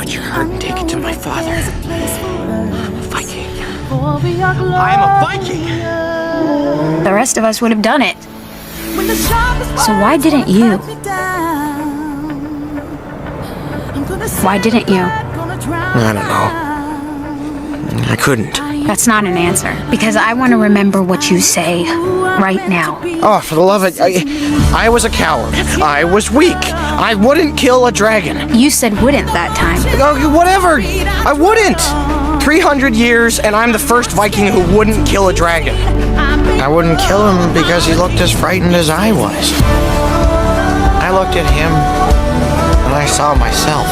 Cut your heart and take it to my father. I'm a Viking. I am a Viking! The rest of us would have done it. So why didn't you? Why didn't you? I don't know. I couldn't. That's not an answer, because I want to remember what you say right now. Oh, for the love of it, I was a coward. I was weak. I wouldn't kill a dragon. You said wouldn't that time. Oh, whatever. I wouldn't. 300 years, and I'm the first Viking who wouldn't kill a dragon. I wouldn't kill him because he looked as frightened as I was. I looked at him, and I saw myself.